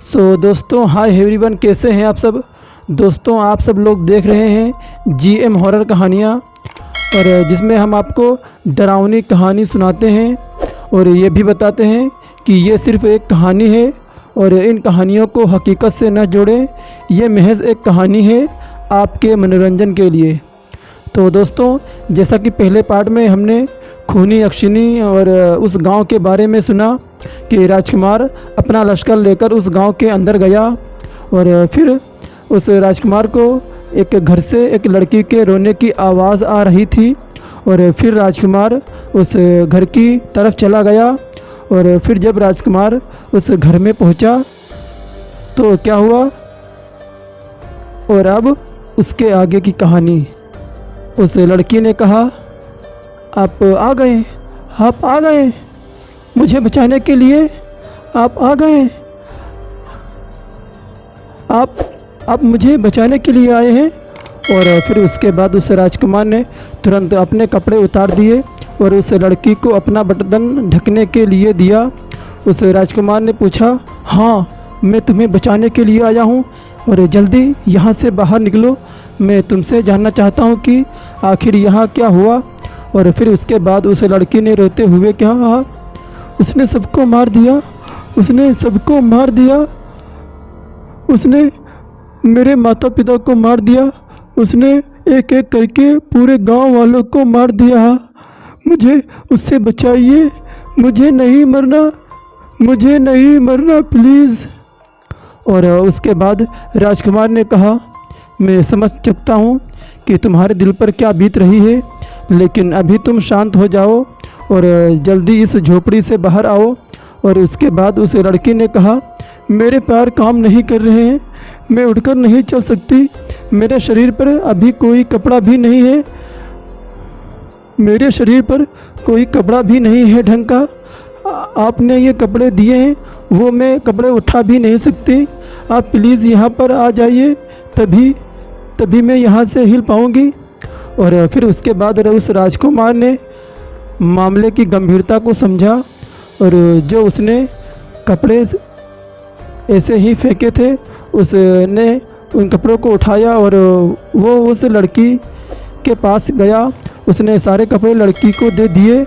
दोस्तों hi everyone, कैसे हैं आप सब। दोस्तों आप सब लोग देख रहे हैं जीएम हॉरर कहानियाँ, और जिसमें हम आपको डरावनी कहानी सुनाते हैं और ये भी बताते हैं कि ये सिर्फ़ एक कहानी है और इन कहानियों को हकीकत से न जोड़ें। ये महज एक कहानी है आपके मनोरंजन के लिए। तो दोस्तों, जैसा कि पहले पार्ट में हमने खूनी यक्षिनी और उस गांव के बारे में सुना कि राजकुमार अपना लश्कर लेकर उस गांव के अंदर गया और फिर उस राजकुमार को एक घर से एक लड़की के रोने की आवाज़ आ रही थी और फिर राजकुमार उस घर की तरफ चला गया। और फिर जब राजकुमार उस घर में पहुंचा तो क्या हुआ, और अब उसके आगे की कहानी। उस लड़की ने कहा, आप आ गए मुझे बचाने के लिए, आप आ गए, आप मुझे बचाने के लिए आए हैं। और फिर उसके बाद उस राजकुमार ने तुरंत अपने कपड़े उतार दिए और उस लड़की को अपना बदन ढकने के लिए दिया। उस राजकुमार ने पूछा, हाँ मैं तुम्हें बचाने के लिए आया हूँ और जल्दी यहाँ से बाहर निकलो, मैं तुमसे जानना चाहता हूँ कि आखिर यहाँ क्या हुआ। और फिर उसके बाद उस लड़की ने रोते हुए कहा, उसने सबको मार दिया, उसने सबको मार दिया, उसने मेरे माता पिता को मार दिया, उसने एक एक करके पूरे गांव वालों को मार दिया। मुझे उससे बचाइए, मुझे नहीं मरना प्लीज़। और उसके बाद राजकुमार ने कहा, मैं समझ सकता हूँ कि तुम्हारे दिल पर क्या बीत रही है, लेकिन अभी तुम शांत हो जाओ और जल्दी इस झोपड़ी से बाहर आओ। और उसके बाद उस लड़की ने कहा, मेरे पैर काम नहीं कर रहे हैं, मैं उठकर नहीं चल सकती, मेरे शरीर पर अभी कोई कपड़ा भी नहीं है, मेरे शरीर पर कोई कपड़ा भी नहीं है ढंग का, आपने ये कपड़े दिए हैं वो मैं कपड़े उठा भी नहीं सकती, आप प्लीज़ यहाँ पर आ जाइए, तभी मैं यहाँ से हिल पाऊँगी। और फिर उसके बाद उस राजकुमार ने मामले की गंभीरता को समझा और जो उसने कपड़े ऐसे ही फेंके थे उसने उन कपड़ों को उठाया और वो उस लड़की के पास गया। उसने सारे कपड़े लड़की को दे दिए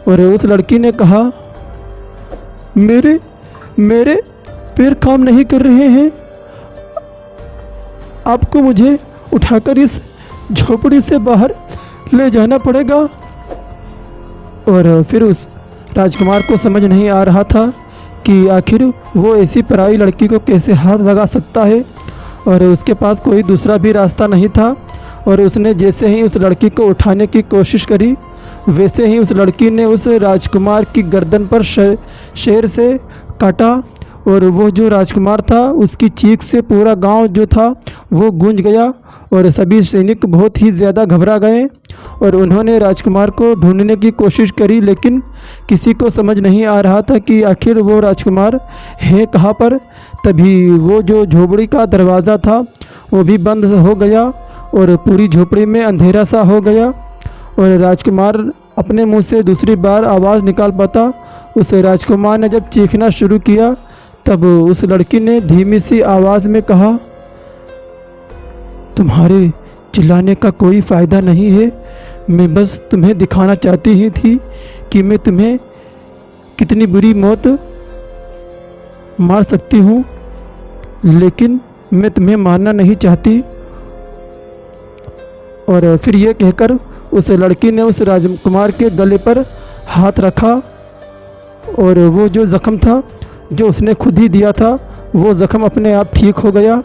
और उस लड़की ने कहा, मेरे पैर काम नहीं कर रहे हैं, आपको मुझे उठाकर इस झोपड़ी से बाहर ले जाना पड़ेगा। और फिर उस राजकुमार को समझ नहीं आ रहा था कि आखिर वो ऐसी पराई लड़की को कैसे हाथ लगा सकता है, और उसके पास कोई दूसरा भी रास्ता नहीं था। और उसने जैसे ही उस लड़की को उठाने की कोशिश करी, वैसे ही उस लड़की ने उस राजकुमार की गर्दन पर शेर से काटा और वो जो राजकुमार था उसकी चीख से पूरा गांव जो था वो गूंज गया और सभी सैनिक बहुत ही ज़्यादा घबरा गए और उन्होंने राजकुमार को ढूंढने की कोशिश करी, लेकिन किसी को समझ नहीं आ रहा था कि आखिर वो राजकुमार है कहाँ पर। तभी वो जो झोपड़ी का दरवाज़ा था वो भी बंद हो गया और पूरी झोपड़ी में अंधेरा सा हो गया और राजकुमार अपने मुंह से दूसरी बार आवाज़ निकाल पाता। उस राजकुमार ने जब चीखना शुरू किया तब उस लड़की ने धीमी सी आवाज़ में कहा, तुम्हारे चिल्लाने का कोई फ़ायदा नहीं है, मैं बस तुम्हें दिखाना चाहती ही थी कि मैं तुम्हें कितनी बुरी मौत मार सकती हूँ, लेकिन मैं तुम्हें मारना नहीं चाहती। और फिर ये कहकर उस लड़की ने उस राजकुमार के गले पर हाथ रखा और वो जो ज़ख़म था जो उसने खुद ही दिया था वो ज़ख़म अपने आप ठीक हो गया।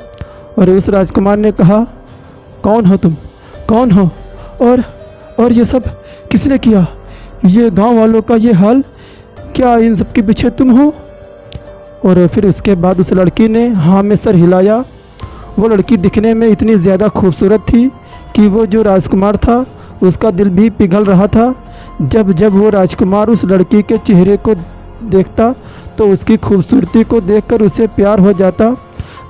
और उस राजकुमार ने कहा, कौन हो तुम, कौन हो, और ये सब किसने किया, ये गांव वालों का ये हाल, क्या इन सब के पीछे तुम हो। और फिर उसके बाद उस लड़की ने हाँ में सर हिलाया। वो लड़की दिखने में इतनी ज़्यादा खूबसूरत थी कि वो जो राजकुमार था उसका दिल भी पिघल रहा था। जब वो राजकुमार उस लड़की के चेहरे को देखता तो उसकी खूबसूरती को देखकर उसे प्यार हो जाता,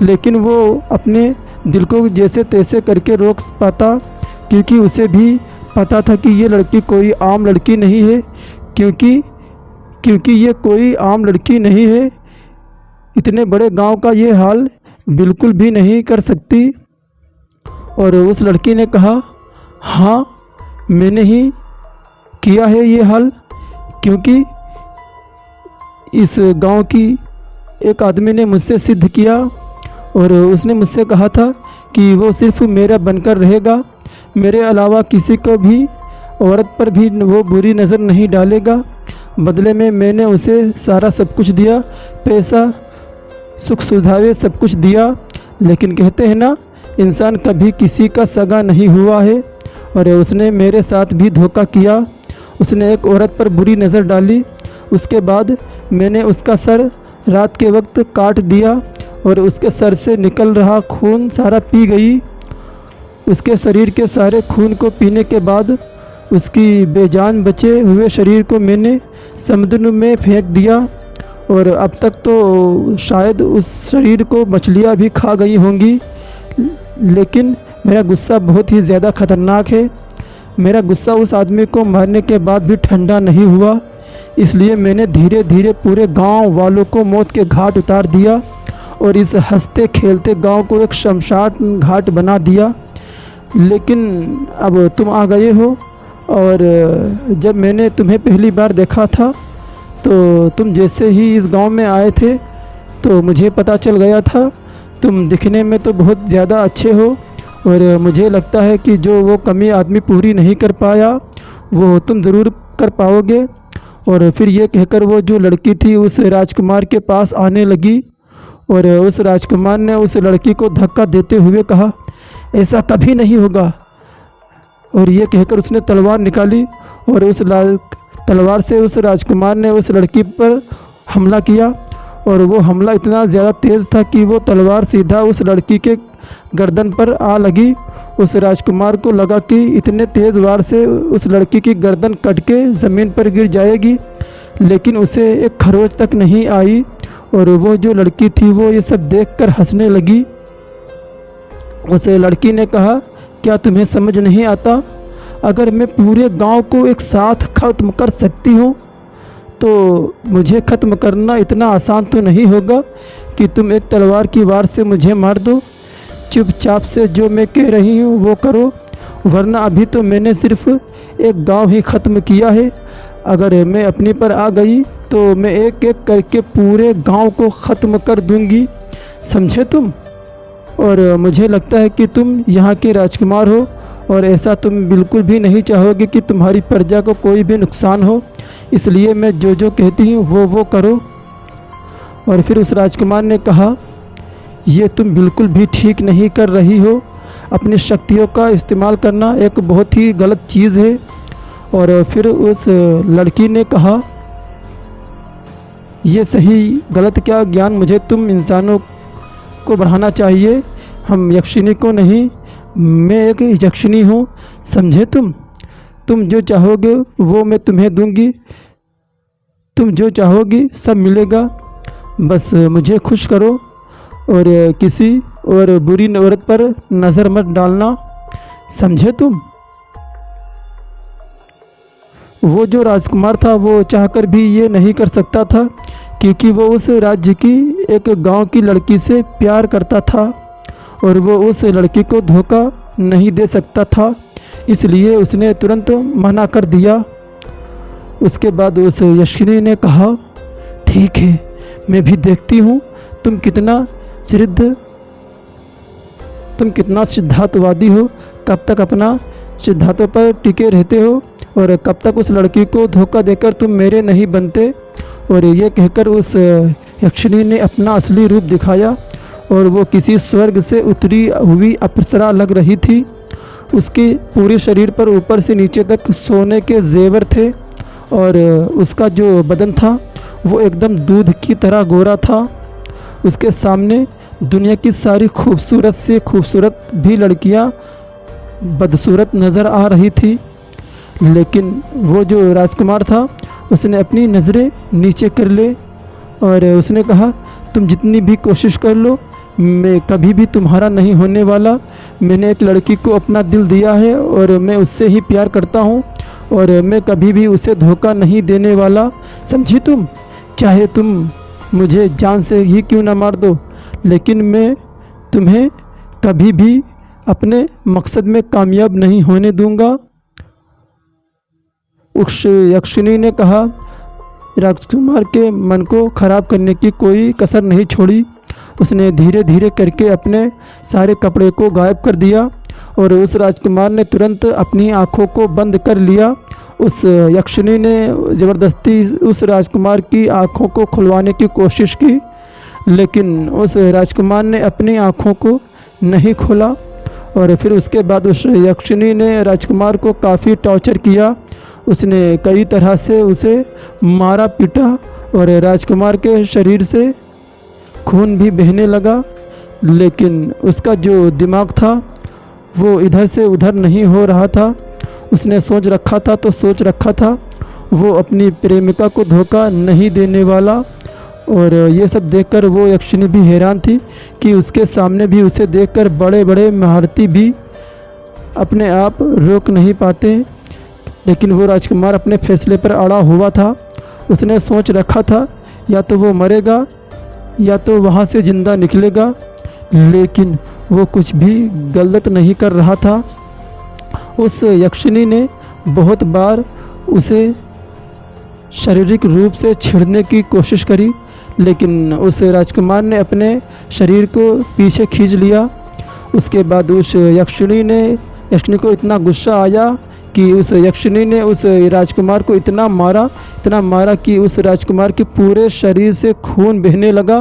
लेकिन वो अपने दिल को जैसे तैसे करके रोक पाता, क्योंकि उसे भी पता था कि ये लड़की कोई आम लड़की नहीं है, क्योंकि ये कोई आम लड़की नहीं है, इतने बड़े गांव का ये हाल बिल्कुल भी नहीं कर सकती। और उस लड़की ने कहा, हाँ मैंने ही किया है ये हाल, क्योंकि इस गांव की एक आदमी ने मुझसे सिद्ध किया और उसने मुझसे कहा था कि वो सिर्फ मेरा बनकर रहेगा, मेरे अलावा किसी को भी, औरत पर भी वो बुरी नज़र नहीं डालेगा। बदले में मैंने उसे सारा सब कुछ दिया, पैसा, सुख सुविधाएं सब कुछ दिया। लेकिन कहते हैं ना, इंसान कभी किसी का सगा नहीं हुआ है, और उसने मेरे साथ भी धोखा किया। उसने एक औरत पर बुरी नज़र डाली, उसके बाद मैंने उसका सर रात के वक्त काट दिया और उसके सर से निकल रहा खून सारा पी गई। उसके शरीर के सारे खून को पीने के बाद उसकी बेजान बचे हुए शरीर को मैंने समुद्र में फेंक दिया। और अब तक तो शायद उस शरीर को मछलियाँ भी खा गई होंगी। लेकिन मेरा गुस्सा बहुत ही ज़्यादा ख़तरनाक है। मेरा गुस्सा उस आदमी को मारने के बाद भी ठंडा नहीं हुआ, इसलिए मैंने धीरे धीरे पूरे गांव वालों को मौत के घाट उतार दिया और इस हंसते खेलते गांव को एक शमशान घाट बना दिया। लेकिन अब तुम आ गए हो, और जब मैंने तुम्हें पहली बार देखा था तो तुम जैसे ही इस गांव में आए थे तो मुझे पता चल गया था तुम दिखने में तो बहुत ज़्यादा अच्छे हो, और मुझे लगता है कि जो वो कमी आदमी पूरी नहीं कर पाया वो तुम ज़रूर कर पाओगे। और फिर ये कहकर वो जो लड़की थी उस राजकुमार के पास आने लगी, और उस राजकुमार ने उस लड़की को धक्का देते हुए कहा, ऐसा कभी नहीं होगा। और ये कहकर उसने तलवार निकाली और उस तलवार से उस राजकुमार ने उस लड़की पर हमला किया, और वो हमला इतना ज़्यादा तेज़ था कि वो तलवार सीधा उस लड़की के गर्दन पर आ लगी। उस राजकुमार को लगा कि इतने तेज़ वार से उस लड़की की गर्दन कट के ज़मीन पर गिर जाएगी, लेकिन उसे एक खरोच तक नहीं आई। और वो जो लड़की थी वो ये सब देखकर हंसने लगी। उस लड़की ने कहा, क्या तुम्हें समझ नहीं आता? अगर मैं पूरे गांव को एक साथ ख़त्म कर सकती हूँ तो मुझे ख़त्म करना इतना आसान तो नहीं होगा कि तुम एक तलवार की वार से मुझे मार दो। चुपचाप से जो मैं कह रही हूँ वो करो, वरना अभी तो मैंने सिर्फ एक गांव ही ख़त्म किया है। अगर मैं अपनी पर आ गई तो मैं एक एक करके पूरे गांव को ख़त्म कर दूंगी, समझे तुम? और मुझे लगता है कि तुम यहाँ के राजकुमार हो, और ऐसा तुम बिल्कुल भी नहीं चाहोगे कि तुम्हारी प्रजा को कोई भी नुकसान हो, इसलिए मैं जो जो कहती हूँ वो करो। और फिर उस राजकुमार ने कहा, ये तुम बिल्कुल भी ठीक नहीं कर रही हो। अपनी शक्तियों का इस्तेमाल करना एक बहुत ही गलत चीज़ है। और फिर उस लड़की ने कहा, ये सही गलत क्या ज्ञान मुझे तुम इंसानों को बढ़ाना चाहिए, हम यक्षिणी को नहीं। मैं एक यक्षिणी हूँ, समझे तुम जो चाहोगे वो मैं तुम्हें दूंगी, तुम जो चाहोगी सब मिलेगा, बस मुझे खुश करो और किसी और बुरी औरत पर नज़र मत डालना, समझे तुम? वो जो राजकुमार था वो चाहकर भी ये नहीं कर सकता था, क्योंकि वो उस राज्य की एक गांव की लड़की से प्यार करता था और वो उस लड़की को धोखा नहीं दे सकता था, इसलिए उसने तुरंत मना कर दिया। उसके बाद उस यक्षिणी ने कहा, ठीक है, मैं भी देखती हूँ तुम कितना सिद्धांतवादी हो, कब तक अपना सिद्धांतों पर टिके रहते हो और कब तक उस लड़की को धोखा देकर तुम मेरे नहीं बनते। और ये कहकर उस यक्षिणी ने अपना असली रूप दिखाया और वो किसी स्वर्ग से उतरी हुई अप्सरा लग रही थी। उसके पूरे शरीर पर ऊपर से नीचे तक सोने के जेवर थे और उसका जो बदन था वो एकदम दूध की तरह गोरा था। उसके सामने दुनिया की सारी खूबसूरत से खूबसूरत भी लड़कियां बदसूरत नज़र आ रही थी, लेकिन वो जो राजकुमार था उसने अपनी नज़रें नीचे कर ले और उसने कहा, तुम जितनी भी कोशिश कर लो, मैं कभी भी तुम्हारा नहीं होने वाला। मैंने एक लड़की को अपना दिल दिया है और मैं उससे ही प्यार करता हूँ और मैं कभी भी उसे धोखा नहीं देने वाला, समझी तुम? चाहे तुम मुझे जान से ही क्यों ना मार दो, लेकिन मैं तुम्हें कभी भी अपने मकसद में कामयाब नहीं होने दूंगा। उस यक्षिणी ने कहा। राजकुमार के मन को खराब करने की कोई कसर नहीं छोड़ी। उसने धीरे धीरे करके अपने सारे कपड़े को गायब कर दिया और उस राजकुमार ने तुरंत अपनी आँखों को बंद कर लिया। उस यक्षिणी ने ज़बरदस्ती उस राजकुमार की आँखों को खुलवाने की कोशिश की, लेकिन उस राजकुमार ने अपनी आँखों को नहीं खोला। और फिर उसके बाद उस यक्षिणी ने राजकुमार को काफ़ी टॉर्चर किया। उसने कई तरह से उसे मारा पीटा और राजकुमार के शरीर से खून भी बहने लगा, लेकिन उसका जो दिमाग था वो इधर से उधर नहीं हो रहा था। उसने सोच रखा था वो अपनी प्रेमिका को धोखा नहीं देने वाला। और ये सब देखकर वो यक्षिणी भी हैरान थी कि उसके सामने भी उसे देखकर बड़े बड़े महारथी भी अपने आप रोक नहीं पाते। लेकिन वो राजकुमार अपने फैसले पर अड़ा हुआ था। उसने सोच रखा था या तो वो मरेगा या तो वहाँ से ज़िंदा निकलेगा, लेकिन वो कुछ भी गलत नहीं कर रहा था। उस यक्षिणी ने बहुत बार उसे शारीरिक रूप से छेड़ने की कोशिश करी, लेकिन उस राजकुमार ने अपने शरीर को पीछे खींच लिया। उसके बाद उस यक्षिणी को इतना गुस्सा आया कि उस यक्षिणी ने उस राजकुमार को इतना मारा कि उस राजकुमार के पूरे शरीर से खून बहने लगा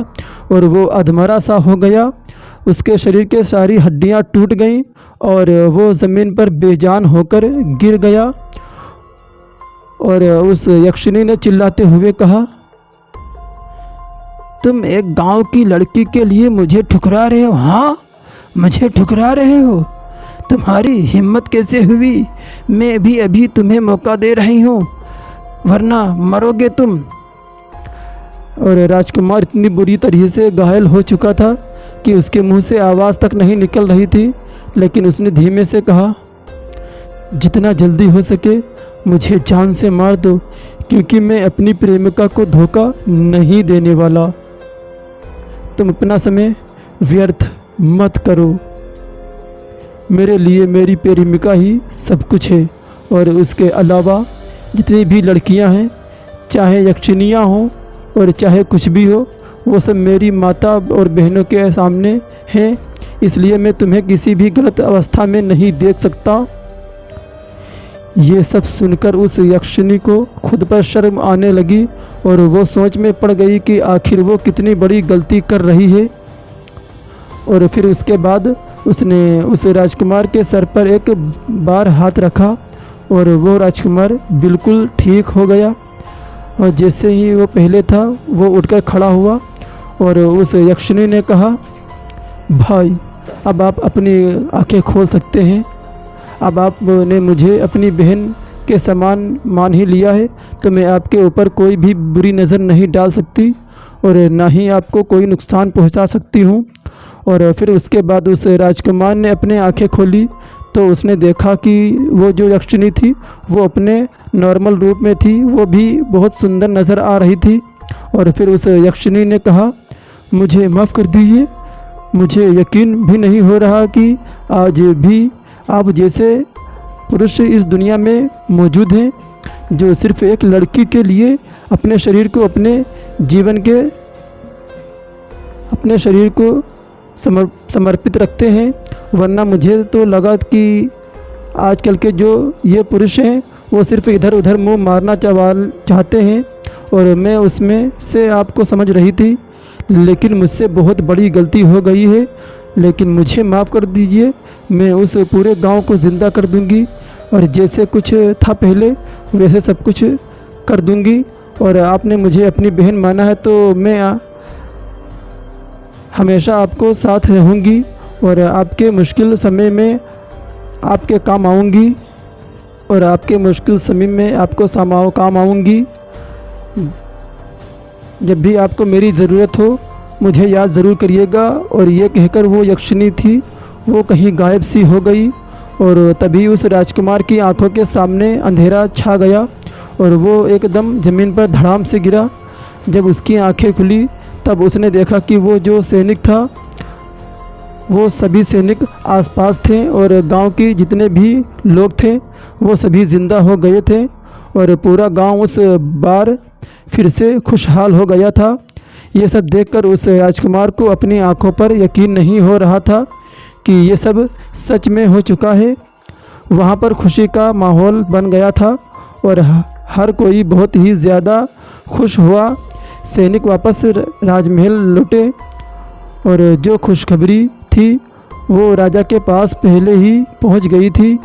और वो अधमरा सा हो गया। उसके शरीर के सारी हड्डियां टूट गईं और वो ज़मीन पर बेजान होकर गिर गया। और उस यक्षिणी ने चिल्लाते हुए कहा, तुम एक गांव की लड़की के लिए मुझे ठुकरा रहे हो? हाँ, मुझे ठुकरा रहे हो? तुम्हारी हिम्मत कैसे हुई? मैं भी अभी तुम्हें मौका दे रही हूँ, वरना मरोगे तुम। और राजकुमार इतनी बुरी तरीके से घायल हो चुका था कि उसके मुंह से आवाज़ तक नहीं निकल रही थी, लेकिन उसने धीमे से कहा, जितना जल्दी हो सके मुझे जान से मार दो, क्योंकि मैं अपनी प्रेमिका को धोखा नहीं देने वाला। तुम अपना समय व्यर्थ मत करो। मेरे लिए मेरी प्रेमिका ही सब कुछ है, और उसके अलावा जितनी भी लड़कियां हैं, चाहे यक्षिणियाँ हों और चाहे कुछ भी हो, वो सब मेरी माता और बहनों के सामने हैं। इसलिए मैं तुम्हें किसी भी गलत अवस्था में नहीं देख सकता। ये सब सुनकर उस यक्षिणी को खुद पर शर्म आने लगी और वो सोच में पड़ गई कि आखिर वो कितनी बड़ी गलती कर रही है। और फिर उसके बाद उसने उस राजकुमार के सर पर एक बार हाथ रखा और वो राजकुमार बिल्कुल ठीक हो गया। और जैसे ही वो पहले था वो उठकर खड़ा हुआ और उस यक्षिणी ने कहा, भाई अब आप अपनी आंखें खोल सकते हैं। अब आपने मुझे अपनी बहन के समान मान ही लिया है, तो मैं आपके ऊपर कोई भी बुरी नज़र नहीं डाल सकती और ना ही आपको कोई नुकसान पहुंचा सकती हूं। और फिर उसके बाद उस राजकुमार ने अपने आंखें खोली तो उसने देखा कि वो जो यक्षिणी थी वो अपने नॉर्मल रूप में थी, वो भी बहुत सुंदर नज़र आ रही थी। और फिर उस यक्षिणी ने कहा, मुझे माफ़ कर दीजिए, मुझे यकीन भी नहीं हो रहा कि आज भी आप जैसे पुरुष इस दुनिया में मौजूद हैं, जो सिर्फ एक लड़की के लिए अपने शरीर को समर्पित रखते हैं। वरना मुझे तो लगा कि आजकल के जो ये पुरुष हैं वो सिर्फ इधर उधर मुंह मारना चाहते हैं, और मैं उसमें से आपको समझ रही थी, लेकिन मुझसे बहुत बड़ी गलती हो गई है। लेकिन मुझे माफ़ कर दीजिए, मैं उस पूरे गांव को ज़िंदा कर दूंगी और जैसे कुछ था पहले वैसे सब कुछ कर दूंगी। और आपने मुझे अपनी बहन माना है तो मैं हमेशा आपको साथ रहूंगी और आपके मुश्किल समय में आपके काम आऊंगी और आपके मुश्किल समय में आपको काम आऊंगी। जब भी आपको मेरी ज़रूरत हो मुझे याद ज़रूर करिएगा। और ये कहकर वो यक्षिणी थी वो कहीं गायब सी हो गई और तभी उस राजकुमार की आंखों के सामने अंधेरा छा गया और वो एकदम ज़मीन पर धड़ाम से गिरा। जब उसकी आंखें खुली तब उसने देखा कि वो जो सैनिक था वो सभी सैनिक आसपास थे और गांव के जितने भी लोग थे वो सभी ज़िंदा हो गए थे और पूरा गांव उस बार फिर से खुशहाल हो गया था। ये सब देखकर उस राजकुमार को अपनी आंखों पर यकीन नहीं हो रहा था कि ये सब सच में हो चुका है। वहाँ पर खुशी का माहौल बन गया था और हर कोई बहुत ही ज़्यादा खुश हुआ। सैनिक वापस राजमहल लौटे और जो खुशखबरी थी वो राजा के पास पहले ही पहुंच गई थी,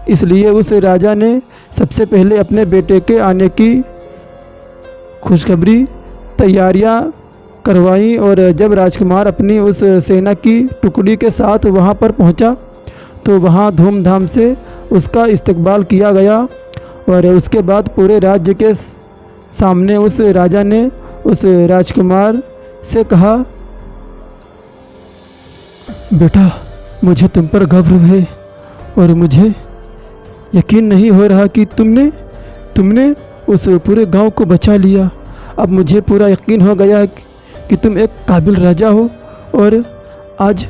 इसलिए उस राजा ने सबसे पहले अपने बेटे के आने की खुशखबरी तैयारियां करवाई। और जब राजकुमार अपनी उस सेना की टुकड़ी के साथ वहां पर पहुंचा तो वहां धूमधाम से उसका इस्तकबाल किया गया और उसके बाद पूरे राज्य के सामने उस राजा ने उस राजकुमार से कहा, बेटा मुझे तुम पर गर्व है और मुझे यकीन नहीं हो रहा कि तुमने उस पूरे गांव को बचा लिया। अब मुझे पूरा यकीन हो गया है कि तुम एक काबिल राजा हो और आज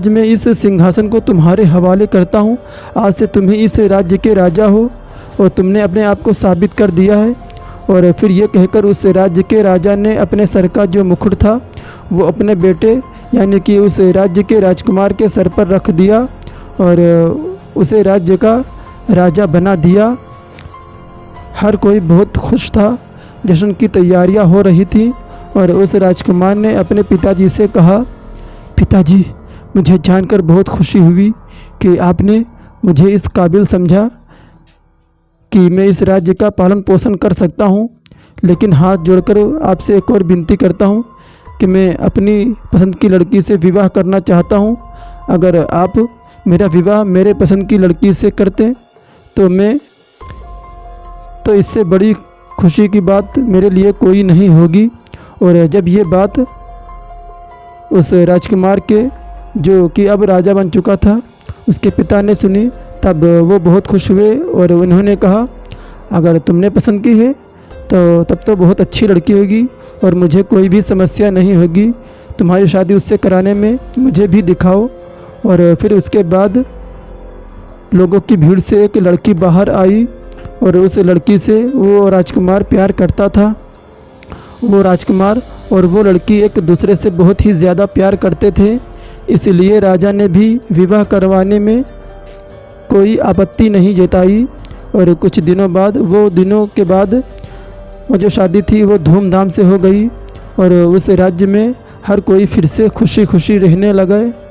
मैं इस सिंहासन को तुम्हारे हवाले करता हूँ। आज से तुम ही इस राज्य के राजा हो और तुमने अपने आप को साबित कर दिया है। और फिर ये कहकर उस राज्य के राजा ने अपने सर का जो मुकुट था वो अपने बेटे यानी कि उस राज्य के राजकुमार के सर पर रख दिया और उसे राज्य का राजा बना दिया। हर कोई बहुत खुश था, जश्न की तैयारियां हो रही थी और उस राजकुमार ने अपने पिताजी से कहा, पिताजी मुझे जानकर बहुत खुशी हुई कि आपने मुझे इस काबिल समझा कि मैं इस राज्य का पालन पोषण कर सकता हूँ। लेकिन हाथ जोड़कर आपसे एक और विनती करता हूँ कि मैं अपनी पसंद की लड़की से विवाह करना चाहता हूँ। अगर आप मेरा विवाह मेरे पसंद की लड़की से करते तो इससे बड़ी खुशी की बात मेरे लिए कोई नहीं होगी। और जब ये बात उस राजकुमार के जो कि अब राजा बन चुका था उसके पिता ने सुनी तब वो बहुत खुश हुए और उन्होंने कहा, अगर तुमने पसंद की है तो तब तो बहुत अच्छी लड़की होगी और मुझे कोई भी समस्या नहीं होगी। तुम्हारी शादी उससे कराने में मुझे भी दिखाओ। और फिर उसके बाद लोगों की भीड़ से एक लड़की बाहर आई और उस लड़की से वो राजकुमार प्यार करता था। वो राजकुमार और वो लड़की एक दूसरे से बहुत ही ज़्यादा प्यार करते थे, इसलिए राजा ने भी विवाह करवाने में कोई आपत्ति नहीं जताई। और कुछ दिनों के बाद वो जो शादी थी वो धूमधाम से हो गई और उस राज्य में हर कोई फिर से खुशी खुशी रहने लगे।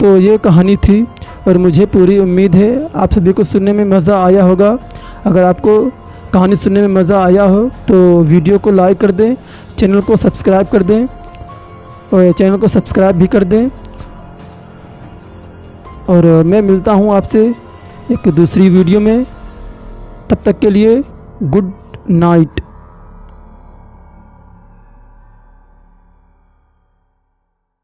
तो ये कहानी थी और मुझे पूरी उम्मीद है आप सभी को सुनने में मज़ा आया होगा। अगर आपको कहानी सुनने में मज़ा आया हो तो वीडियो को लाइक कर दें, चैनल को सब्सक्राइब कर दें और चैनल को सब्सक्राइब भी कर दें। और मैं मिलता हूँ आपसे एक दूसरी वीडियो में, तब तक के लिए गुड नाइट।